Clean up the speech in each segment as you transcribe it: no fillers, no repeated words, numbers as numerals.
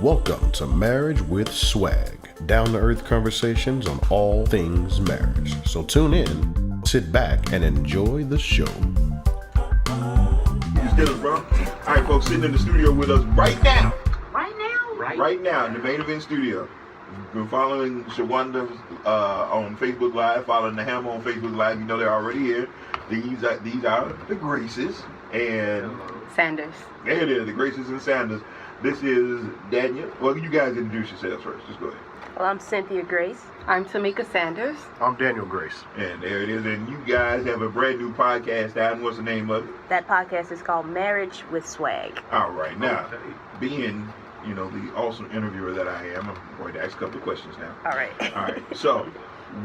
Welcome to Marriage with SWaG, down-to-earth conversations on all things marriage. So tune in, sit back, and enjoy the show. You still, bro? All right, folks, sitting in the studio with us right now. Right now, in the main event studio. You've been following Shawanda on Facebook Live, following the Hammer on Facebook Live. You know they're already here. These are the Graces and Sanders. There it is, the Graces and Sanders. This is Daniel. Well, you guys introduce yourselves first. Just go ahead. Well, I'm Cynthia Grace. I'm Tamika Sanders. I'm Daniel Grace. And there it is. And you guys have a brand new podcast out. What's the name of it? That podcast is called Marriage with SWaG. All right. Now, being, the awesome interviewer that I am, I'm going to ask a couple of questions now. All right. All right. So,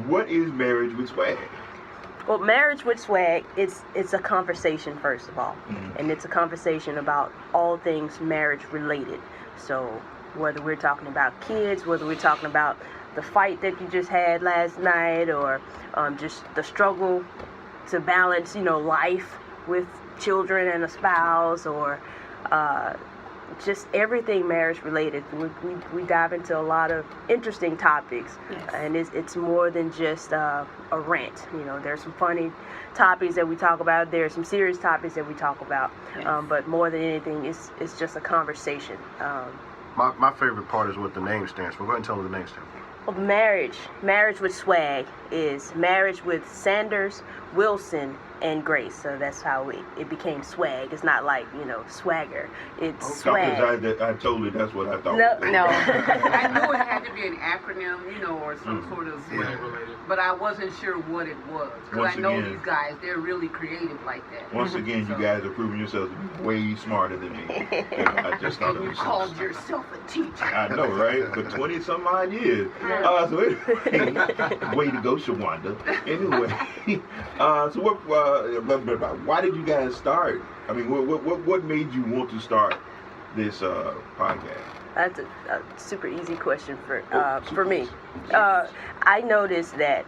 what is Marriage with SWaG? Well, Marriage with SWaG, it's a conversation, first of all. Mm-hmm. And it's a conversation about all things marriage related. So whether we're talking about kids, whether we're talking about the fight that you just had last night, or just the struggle to balance, life with children and a spouse, or just everything marriage related. We dive into a lot of interesting topics. Yes. And it's more than just a rant. There's some funny topics that we talk about. There's some serious topics that we talk about. Yes. But more than anything, it's just a conversation. My favorite part is what the name stands for. Go ahead and tell me the name stands for. Well, marriage with SWaG is marriage with Sanders, Wilson, and Grace. So that's how it became SWaG. It's not like, swagger. It's SWaG. I told you that's what I thought. No. I knew it had to be an acronym, or some sort of, but I wasn't sure what it was. Because I know these guys, they're really creative like that. Once again, you guys are proving yourselves to be way smarter than me. I just thought you called yourself a teacher. I know, right? For 20-some odd years. So anyway, way to go, Shawanda. Anyway, so why did you guys start? I mean, what made you want to start this podcast? That's a super easy question for me. I noticed that,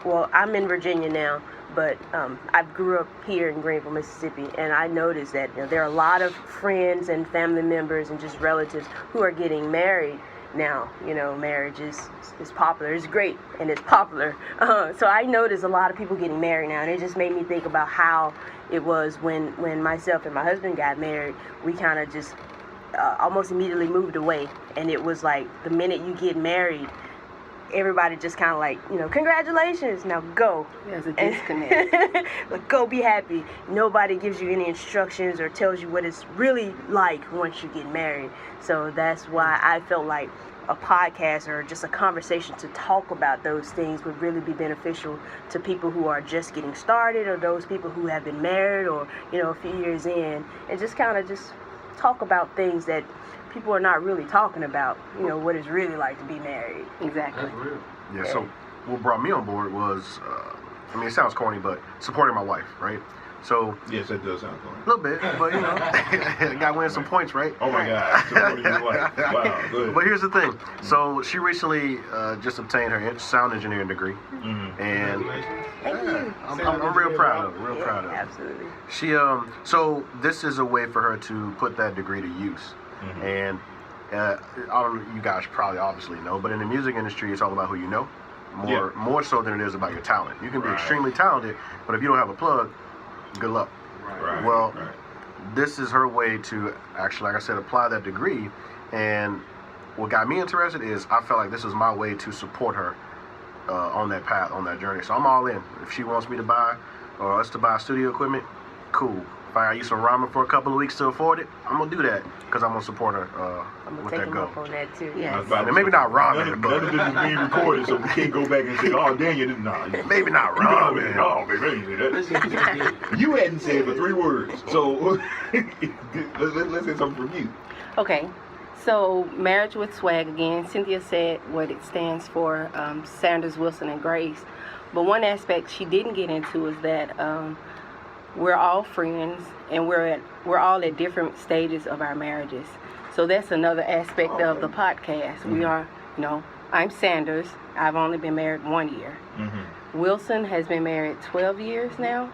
I'm in Virginia now, but I grew up here in Greenville, Mississippi, and I noticed that there are a lot of friends and family members and just relatives who are getting married now. Marriage is popular. It's great, and it's popular. So I noticed a lot of people getting married now, and it just made me think about how it was when myself and my husband got married. We kind of just almost immediately moved away, and it was like the minute you get married, everybody just kind of like, congratulations, now go. There's a disconnect. But go be happy. Nobody gives you any instructions or tells you what it's really like once you get married. So that's why I felt like a podcast or just a conversation to talk about those things would really be beneficial to people who are just getting started, or those people who have been married, or, a few years in, and just kind of just talk about things that people are not really talking about, what it's really like to be married. Exactly. Yeah, so what brought me on board was, it sounds corny, but supporting my wife, right? So yes, it does sound corny. A little bit, but got to win some points, right? Oh my God! Supporting your wife. Wow, good. But here's the thing. So she recently just obtained her sound engineering degree, and I'm real proud of her. Proud of her. Absolutely. She so this is a way for her to put that degree to use. And I don't know, you guys probably obviously know, but in the music industry, it's all about who you know, more so than it is about your talent. You can be extremely talented, but if you don't have a plug, good luck. This is her way to actually, like I said, apply that degree. And what got me interested is I felt like this was my way to support her on that path, on that journey. So I'm all in. If she wants me to buy, or us to buy studio equipment, cool. If I use some ramen for a couple of weeks to afford it, I'm going to do that because I'm going to support her with that goal. I'm going to take him up on that too, yes. And maybe not ramen, but none of this is being recorded, so we can't go back and say, oh, Daniel, maybe not ramen. No, baby, you hadn't said but 3 words, so let's hear something from you. Okay. So, Marriage with SWaG, again, Cynthia said what it stands for, Sanders, Wilson, and Grace. But one aspect she didn't get into is that we're all friends, and we're all at different stages of our marriages. So that's another aspect of the podcast. We are, I'm Sanders. I've only been married 1 year. Wilson has been married 12 years now,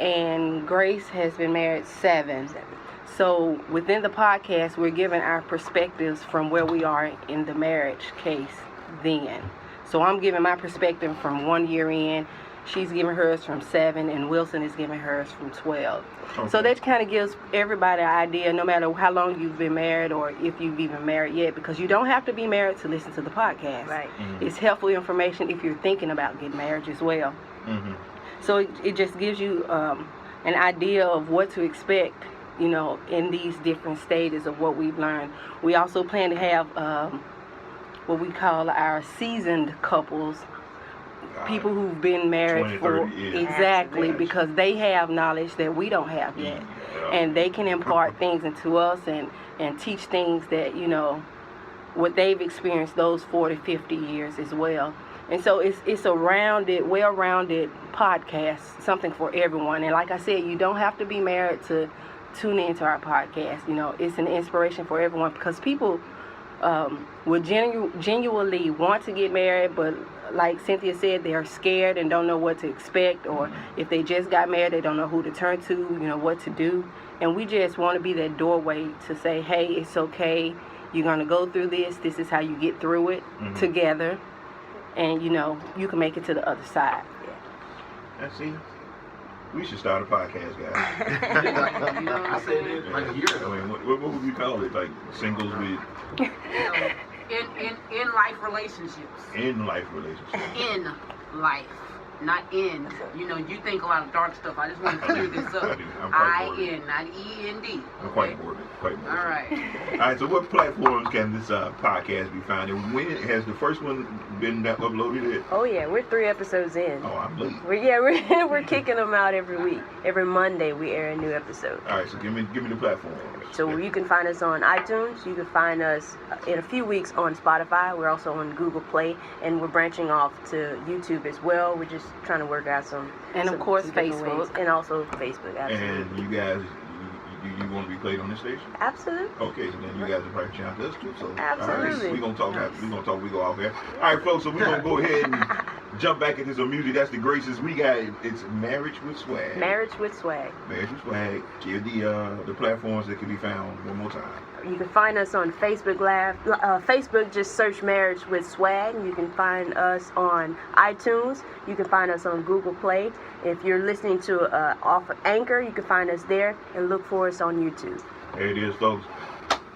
and Grace has been married 7. So within the podcast, we're giving our perspectives from where we are in the marriage case then. So I'm giving my perspective from 1 year in. She's giving hers from 7, and Wilson is giving hers from 12. Okay. So that kind of gives everybody an idea, no matter how long you've been married or if you've even married yet, because you don't have to be married to listen to the podcast. Right. Mm-hmm. It's helpful information if you're thinking about getting married as well. Mm-hmm. So it just gives you an idea of what to expect, you know, in these different stages of what we've learned. We also plan to have what we call our seasoned couples, people who've been married 20, for 30 years. Exactly, because they have knowledge that we don't have yet, and they can impart things into us and teach things that, you know, what they've experienced those 40, 50 years as well. And so it's a rounded, well-rounded podcast, something for everyone. And like I said, you don't have to be married to tune into our podcast. You know, it's an inspiration for everyone, because people would genuinely want to get married, but like Cynthia said, they're scared and don't know what to expect, or if they just got married, they don't know who to turn to, you know, what to do. And we just want to be that doorway to say, hey, it's okay, you're going to go through this is how you get through it together, and you know, you can make it to the other side. Let's see. We should start a podcast, guys. You know what I'm saying? Like a year ago. I mean, what would you call it? Like singles with In life relationships. in life relationships. In life, not in. You know, you think a lot of dark stuff. I just want to clear this up. I do. I'm quite bored. I-N, not E-N-D. I'm quite bored. Quite bored. All right. All right. So, what platforms can this podcast be found? And when has the first one been uploaded? Yet? Oh yeah, we're 3 episodes in. Oh, I'm late. We're kicking them out every week. Every Monday we air a new episode. All right. So, give me the platforms. So you can find us on iTunes. You can find us in a few weeks on Spotify. We're also on Google Play, and we're branching off to YouTube as well. We're just trying to work out some, and of course Facebook ways. and also Facebook. Absolutely. And you guys, you want to be played on this station? Absolutely. Okay, so then you guys are probably reaching out to us too. So Absolutely. All right, we're gonna talk. We go off there. All right, folks. So we're gonna go ahead and jump back into some music. That's the graces we got. It's Marriage with SWaG. Marriage with SWaG. Marriage with SWaG. Give the platforms that can be found one more time. You can find us on Facebook Live. Facebook, just search Marriage with SWaG. You can find us on iTunes. You can find us on Google Play. If you're listening to off of Anchor, you can find us there, and look for us on YouTube. There it is, folks.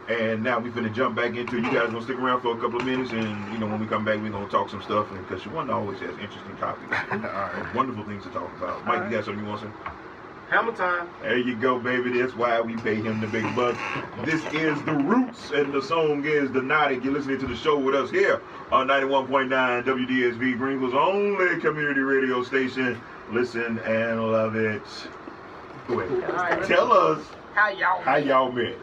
And now we're finna jump back into it. You guys gonna stick around for a couple of minutes, and you know, when we come back, we're gonna talk some stuff, and because Shawanda always has interesting topics, all right, wonderful things to talk about. Mike, you got something you want to say? Hammer time. There you go, baby. That's why we pay him the big bucks. This is The Roots, and the song is The Nautic. You're listening to the show with us here on 91.9 WDSV, Greenville's only community radio station. Listen and love it. Go ahead. Right, Tell us how y'all met.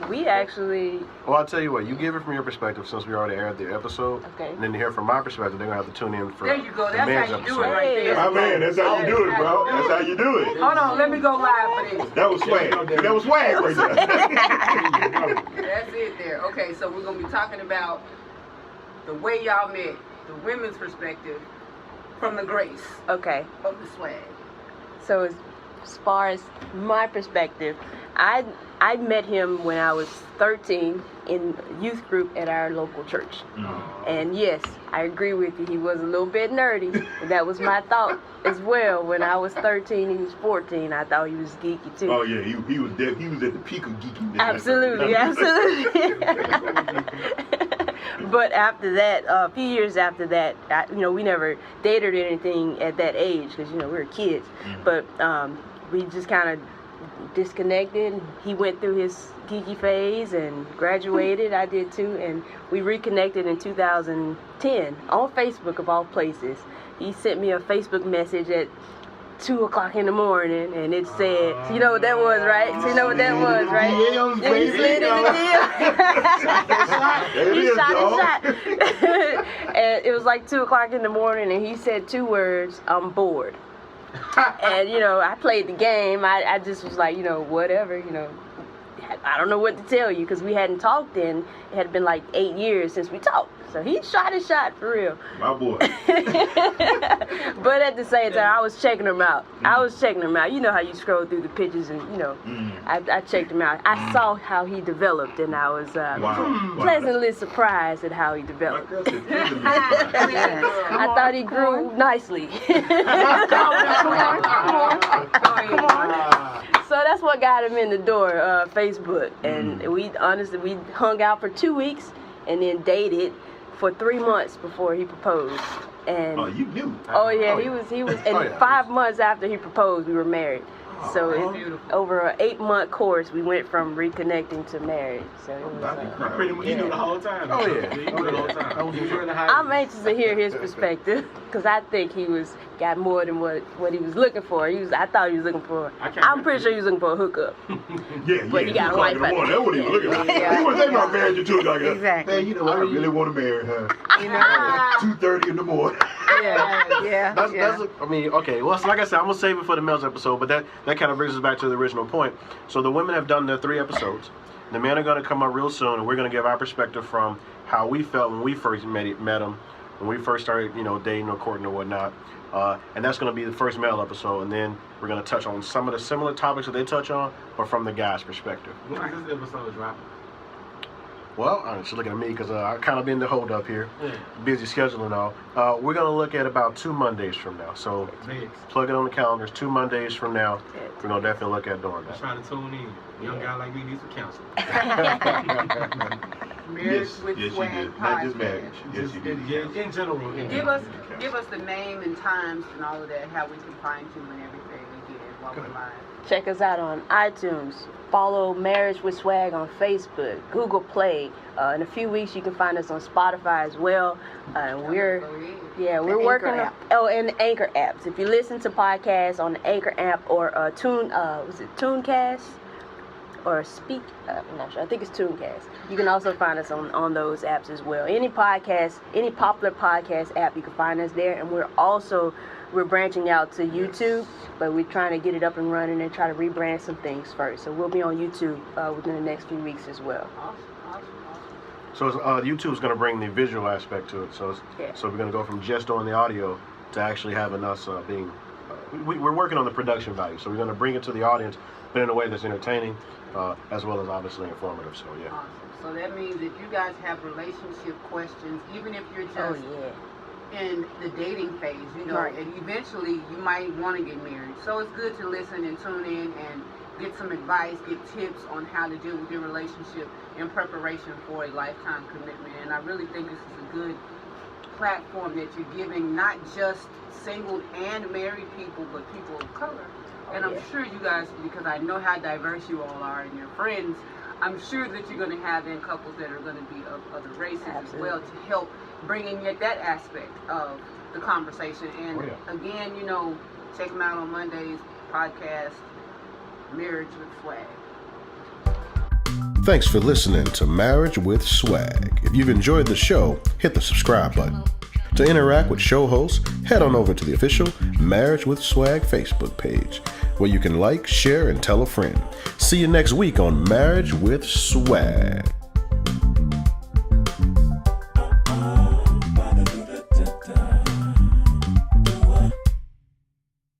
We actually... Well, I'll tell you what, you give it from your perspective since we already aired the episode. Okay. And then to hear from my perspective, they're going to have to tune in for There you go. the That's man's how you episode. do it right there. My man, that's how you do it, bro. That's how you do it. Hold on, let me go live for this. That was swag. That was swag right there. That's it there. Okay, so we're going to be talking about the way y'all met, the women's perspective, from the grace Okay. of the SWaG. So as far as my perspective, I met him when I was 13 in youth group at our local church. And yes, I agree with you. He was a little bit nerdy. That was my thought as well. When I was 13, he was 14. I thought he was geeky too. Oh yeah, he was at the peak of geekiness. Absolutely, absolutely. But after that, a few years after that, we never dated or anything at that age because, we were kids. But we just kind of disconnected. He went through his geeky phase and graduated. I did too. And we reconnected in 2010 on Facebook, of all places. He sent me a Facebook message at 2 o'clock in the morning, and it said, you know what that was, right? So you know what that was, right? DMs, He slid in the deal. He shot his shot. And it was like 2 o'clock in the morning, and he said 2 words, I'm bored. And, I played the game. I just was like, whatever, I don't know what to tell you because we hadn't talked in. It had been like 8 years since we talked. So he shot his shot for real. My boy. But at the same time, I was checking him out. You know how you scroll through the pictures and, I checked him out. I saw how he developed and I was pleasantly surprised at how he developed. I thought he grew nicely. Come on. So that's what got him in the door, Facebook. And we hung out for 2 weeks and then dated for 3 months before he proposed. And you knew. He was and 5 months after he proposed, we were married. So over an 8-month course, we went from reconnecting to marriage. So it was, pretty much, you knew the whole time. Oh yeah, you knew the whole time. I'm anxious to hear his perspective because I think he got more than what he was looking for. I thought he was looking for. I'm pretty sure he was looking for a hookup. But he got a wife. That's what he was looking for. He was thinking about marriage too. Like, Exactly. Man, you know, I really want to marry her. 2:30 in the morning. Okay. Well, so like I said, I'm gonna save it for the males episode, but that kind of brings us back to the original point. So the women have done their 3 episodes. The men are gonna come up real soon, and we're gonna give our perspective from how we felt when we first met them, when we first started, dating or courting or whatnot. And that's gonna be the first male episode, and then we're gonna touch on some of the similar topics that they touch on, but from the guy's perspective. When is this episode dropping? Well, she's looking at me because I kind of been the hold up here. Busy schedule and all. We're going to look at about 2 Mondays from now. So plug it on the calendars. 2 Mondays from now, we're going to definitely look at doing that. I'm trying to tune in. Young guy like me needs some counseling. Marriage with SWaG podcast. Not just marriage. Yes, you did. Yeah, in general. Give us the name and times and all of that, how we can find you and everything again while we're live. Check us out on iTunes. Follow Marriage with SWaG on Facebook, Google Play. In a few weeks, you can find us on Spotify as well. We're working on and the Anchor apps. If you listen to podcasts on the Anchor app or Tunecast or Speak? I'm not sure. I think it's Tunecast. You can also find us on those apps as well. Any popular podcast app, you can find us there. And we're branching out to YouTube, but we're trying to get it up and running and try to rebrand some things first. So we'll be on YouTube within the next few weeks as well. Awesome. So YouTube's going to bring the visual aspect to it. So we're going to go from just on the audio to actually having us being... we're working on the production value. So we're going to bring it to the audience, but in a way that's entertaining, as well as obviously informative. So, yeah. Awesome. So that means if you guys have relationship questions, even if you're just... in the dating phase, and eventually you might want to get married. So it's good to listen and tune in and get some advice, get tips on how to deal with your relationship in preparation for a lifetime commitment. And I really think this is a good platform that you're giving not just single and married people, but people of color. And I'm sure you guys, because I know how diverse you all are and your friends, I'm sure that you're going to have in couples that are going to be of other races as well to help bring in yet that aspect of the conversation. And again, check them out on Monday's podcast, Marriage with SWaG. Thanks for listening to Marriage with SWaG. If you've enjoyed the show, hit the subscribe button. To interact with show hosts, head on over to the official Marriage with SWaG Facebook page, where you can like, share, and tell a friend. See you next week on Marriage with SWaG.